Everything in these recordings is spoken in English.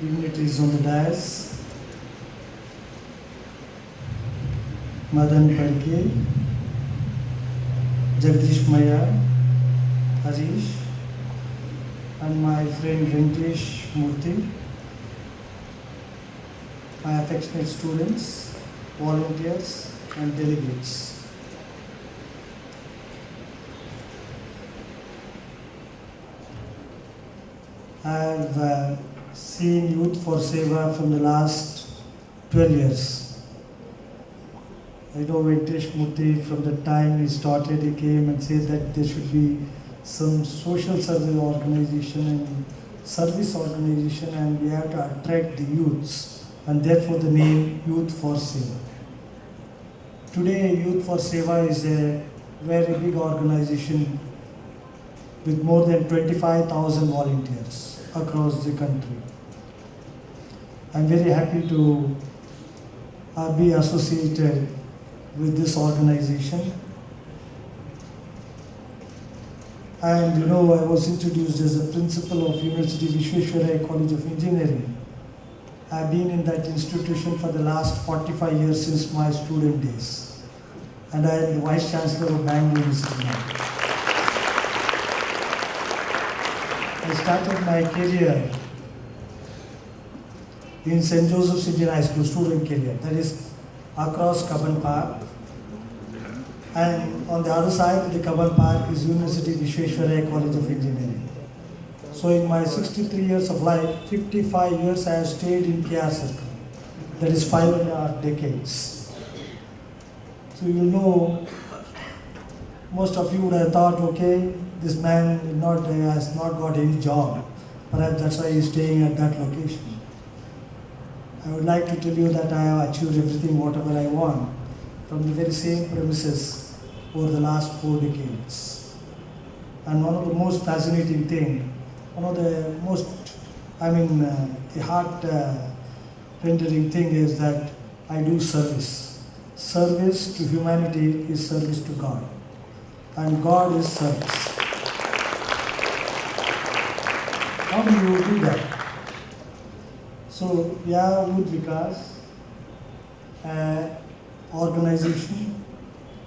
dignitaries on the dais, Madan Padke, Jagdish Maya, Harish, and my friend Venkatesh Murthy, my affectionate students, volunteers, and delegates. I have seen Youth for Seva from the last 12 years. I know Venkatesh Murthy, from the time he started, he came and said that there should be some social service organization and service organization, and we have to attract the youths, and therefore the name Youth for Seva. Today, Youth for Seva is a very big organization with more than 25,000 volunteers across the country. I'm very happy to be associated with this organization. And I was introduced as a principal of University Vishwesvaraya College of Engineering. I've been in that institution for the last 45 years since my student days. And I am the Vice Chancellor of Bangalore University now. I started my career in St. Joseph's Indian High School, student career, that is across Kaban Park. And on the other side of the Kaban Park is University Vishwesvaraya College of Engineering. So in my 63 years of life, 55 years I have stayed in KR Circle. That is 5.5 decades. So most of you would have thought, okay, this man has not got any job. Perhaps that's why he's staying at that location. I would like to tell you that I have achieved everything, whatever I want, from the very same premises over the last 4 decades. And one of the most fascinating thing, one of the most, the heart-rendering thing is that I do service. Service to humanity is service to God. And God is service. How do you do that? So, Udvikas, organization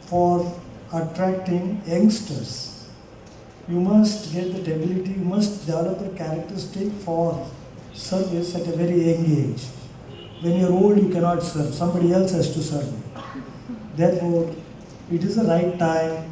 for attracting youngsters. You must get that ability, you must develop a characteristic for service at a very young age. When you're old, you cannot serve, somebody else has to serve you. Therefore, it is the right time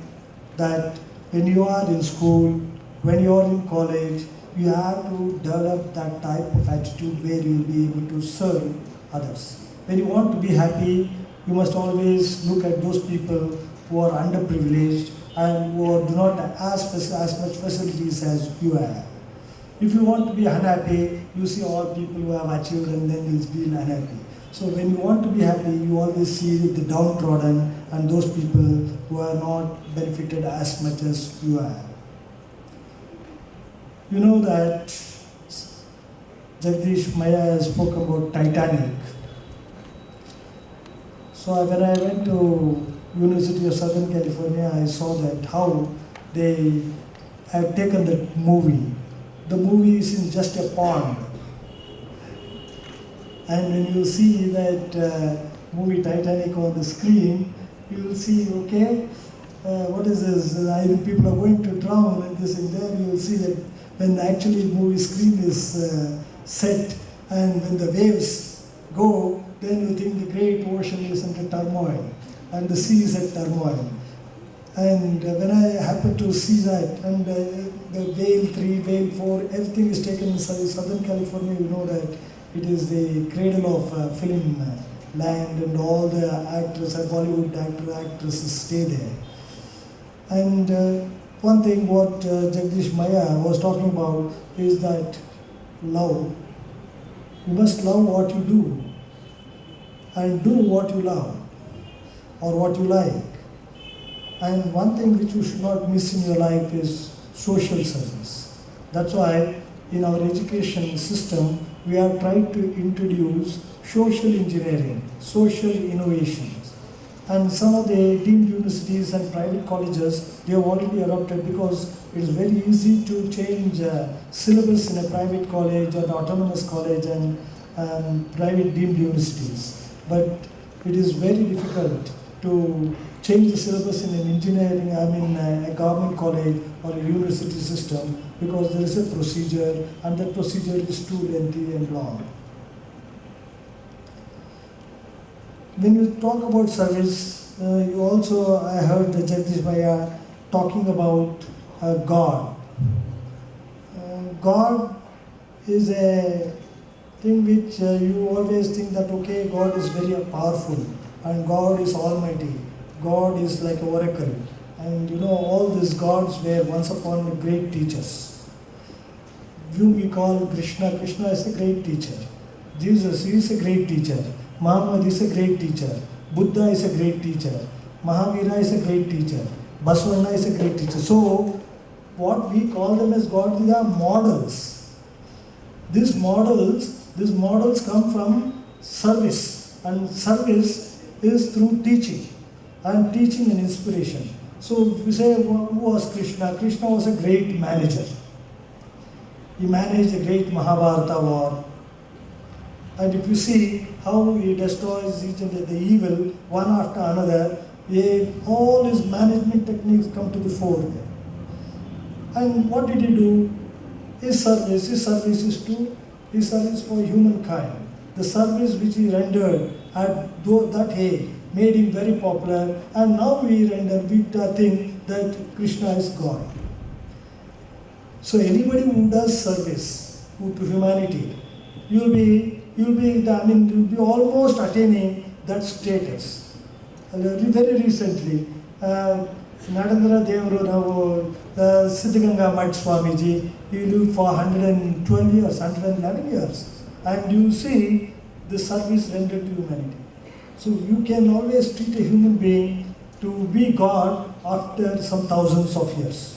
that when you are in school, when you are in college, you have to develop that type of attitude where you will be able to serve others. When you want to be happy, you must always look at those people who are underprivileged and who do not have as much facilities as you have. If you want to be unhappy, you see all people who have achieved and then you feel unhappy. So when you want to be happy, you always see the downtrodden and those people who are not benefited as much as you have. You know that Jagdish Maya spoke about Titanic. So when I went to University of Southern California, I saw that how they have taken the movie. The movie is in just a pond. And when you see that movie Titanic on the screen, you will see, okay, what is this? Either people are going to drown and this and there. You will see that when actually the movie screen is set and when the waves go, then you think the great ocean is under turmoil and the sea is at turmoil. And when I happened to see that, and the Whale 3, Whale 4, everything is taken in Southern California, you know that it is the cradle of film land, and all the actors and Bollywood actresses stay there. And one thing what Jagdish Maya was talking about is that love. You must love what you do and do what you love or what you like. And one thing which you should not miss in your life is social service. That's why in our education system we have tried to introduce social engineering, social innovations. And some of the deemed universities and private colleges, they have already adopted, because it is very easy to change syllabus in a private college or the autonomous college and private deemed universities. But it is very difficult to change the syllabus in an engineering, a government college or a university system, because there is a procedure and that procedure is too lengthy and long. When you talk about service, you also, I heard Jagdish Bhaiya talking about God. God is a thing which you always think that, okay, God is very powerful and God is almighty. God is like an oracle. And you know, all these gods were once upon great teachers. We call Krishna. Krishna is a great teacher. Jesus is a great teacher. Muhammad is a great teacher. Buddha is a great teacher. Mahavira is a great teacher. Basavana is a great teacher. So, what we call them as gods, they are models. These models come from service. And service is through teaching. And teaching and inspiration. So, if we say, who was Krishna? Krishna was a great manager. He managed a great Mahabharata war. And if you see how he destroys each and the evil one after another, all his management techniques come to the fore. And what did he do? His service is for humankind. The service which he rendered at that age made him very popular, and now we think that Krishna is God. So anybody who does service to humanity, you'll be almost attaining that status. Very recently, Narendra Devru, Siddhaganga Mat Swamiji, he lived for 112 years, 111 years. And you see the service rendered to humanity. So you can always treat a human being to be God after some thousands of years.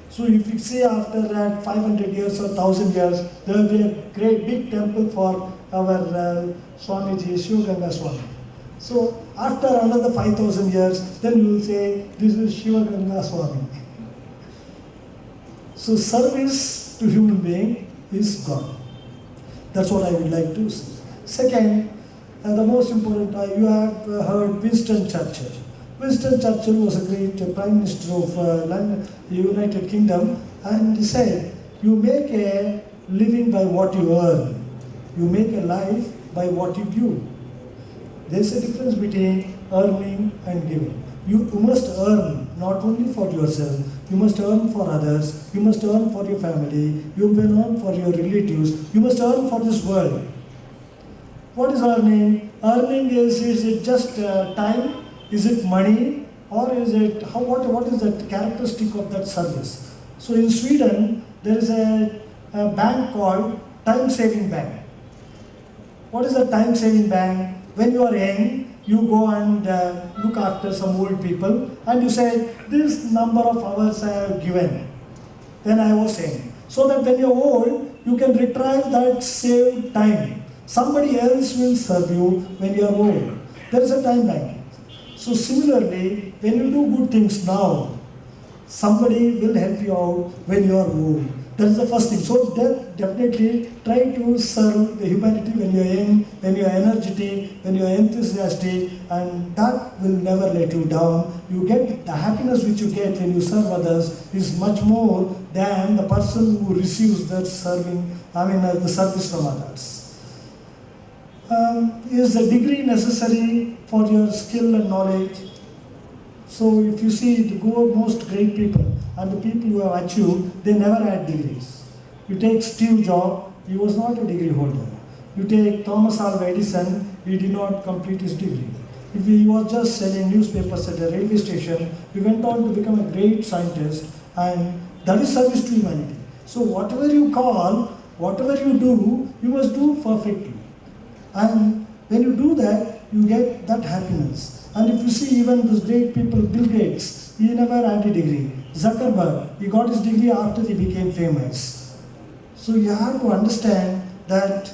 So if you say after that 500 years or 1000 years, there will be a great big temple for our Swamiji, Shivaganga Swami. So after another 5000 years, then you will say, this is Shivaganga Swami. So service to human being is God. That's what I would like to say. Second, the most important, you have heard Winston Churchill. Winston Churchill was a great Prime Minister of the United Kingdom, and he said, you make a living by what you earn. You make a life by what you give. There's a difference between earning and giving. You must earn not only for yourself, you must earn for others, you must earn for your family, you must earn for your relatives, you must earn for this world. What is earning? Earning is it just time? Is it money? Or is it, what is the characteristic of that service? So in Sweden, there is a bank called Time Saving Bank. What is a time saving bank? When you are young, you go and look after some old people and you say, this number of hours I have given when I was young. So that when you are old, you can retrieve that saved time. Somebody else will serve you when you are old. There is a time bank. So similarly, when you do good things now, somebody will help you out when you are old. That is the first thing. So definitely try to serve the humanity when you are young, when you are energetic, when you are enthusiastic, and that will never let you down. You get the happiness which you get when you serve others is much more than the person who receives that the service from others. Is the degree necessary for your skill and knowledge? So if you see the most great people and the people who have achieved, they never had degrees. You take Steve Jobs, he was not a degree holder. You take Thomas Alva Edison, he did not complete his degree. If he was just selling newspapers at a railway station, he went on to become a great scientist, and that is service to humanity. So whatever you call, whatever you do, you must do perfectly. And when you do that, you get that happiness. And if you see even those great people, Bill Gates, he never had a degree. Zuckerberg, he got his degree after he became famous. So you have to understand that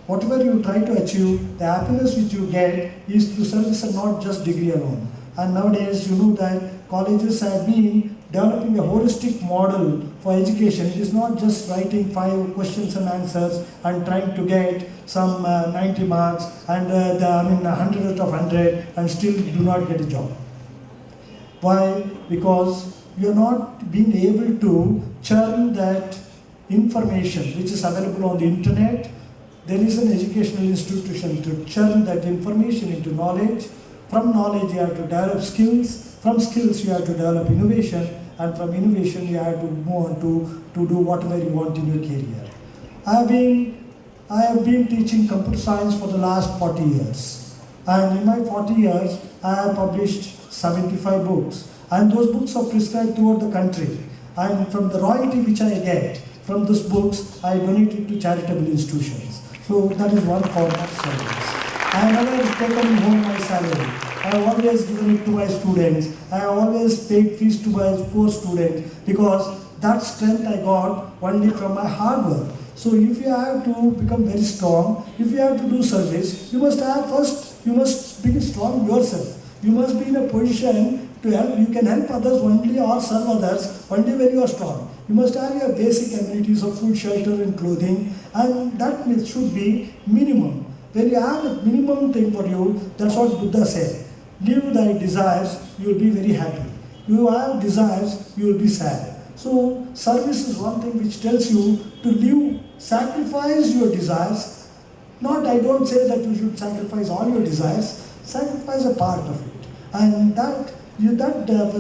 Whatever you try to achieve, the happiness which you get is through service and not just degree alone. And nowadays, you know that colleges have been developing a holistic model for education. It is not just writing 5 questions and answers and trying to get some 90 marks and 100 out of 100 and still do not get a job. Why? Because you are not being able to churn that information which is available on the internet. There is an educational institution to churn that information into knowledge. From knowledge you have to develop skills. From skills you have to develop innovation. And from innovation you have to move on to do whatever you want in your career. I have been teaching computer science for the last 40 years. And in my 40 years, I have published 75 books. And those books are prescribed throughout the country. And from the royalty which I get from those books, I donate it to charitable institutions. So that is one form of service. I have never taken home my salary. I have always given it to my students. I have always paid fees to my poor students because that strength I got only from my hard work. So if you have to become very strong, if you have to do service, you must be strong yourself. You must be in a position to help. You can help others only or serve others only when you are strong. You must have your basic amenities of food, shelter and clothing, and that should be minimum. When you have a minimum thing for you, that's what Buddha said. Live thy desires, you will be very happy. You have desires, you will be sad. So service is one thing which tells you to live, sacrifice your desires. Not, I don't say that you should sacrifice all your desires, sacrifice a part of it. And that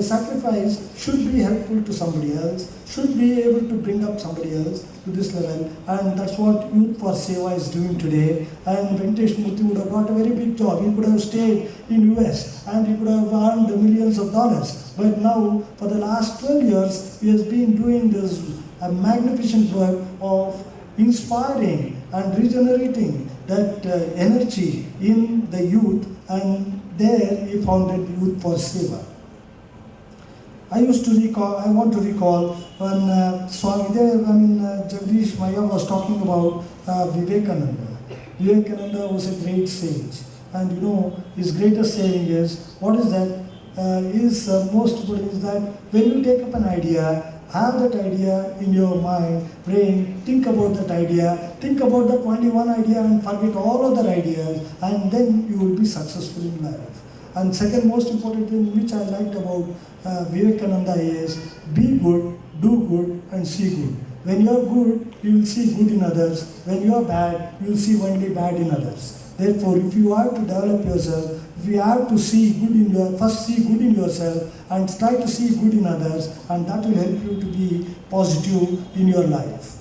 sacrifice should be helpful to somebody else, should be able to bring up somebody else to this level. And that's what Youth for Seva is doing today. And Venkatesh Murthy would have got a very big job. He could have stayed in US and he could have earned millions of dollars. But now, for the last 12 years, he has been doing this magnificent work of inspiring and regenerating that energy in the youth, and there he founded Youth for Seva. I want to recall when Swami Jagdish Maya was talking about Vivekananda. Vivekananda was a great sage, and you know his greatest saying is, what is that? Most important is that when you take up an idea, have that idea in your mind, brain, think about that idea, think about that only one idea and forget all other ideas, and then you will be successful in life. And second most important thing which I liked about Vivekananda is, be good, do good and see good. When you are good, you will see good in others. When you are bad, you will see only bad in others. Therefore, if you are to develop yourself, if you have to see good in first see good in yourself and try to see good in others, and that will help you to be positive in your life.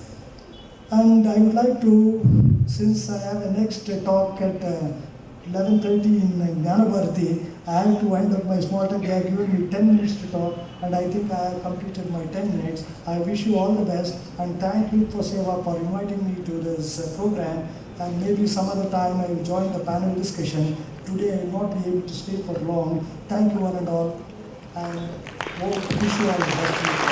And I would like to, since I have a next talk at 11:30 in Jnanabharati, I have to wind up my small talk. They have given me 10 minutes to talk, and I think I have completed my 10 minutes. I wish you all the best, and thank you for Seva for inviting me to this program. And maybe some other time I will join the panel discussion. Today I will not be able to stay for long. Thank you one and all, and wish you all the best.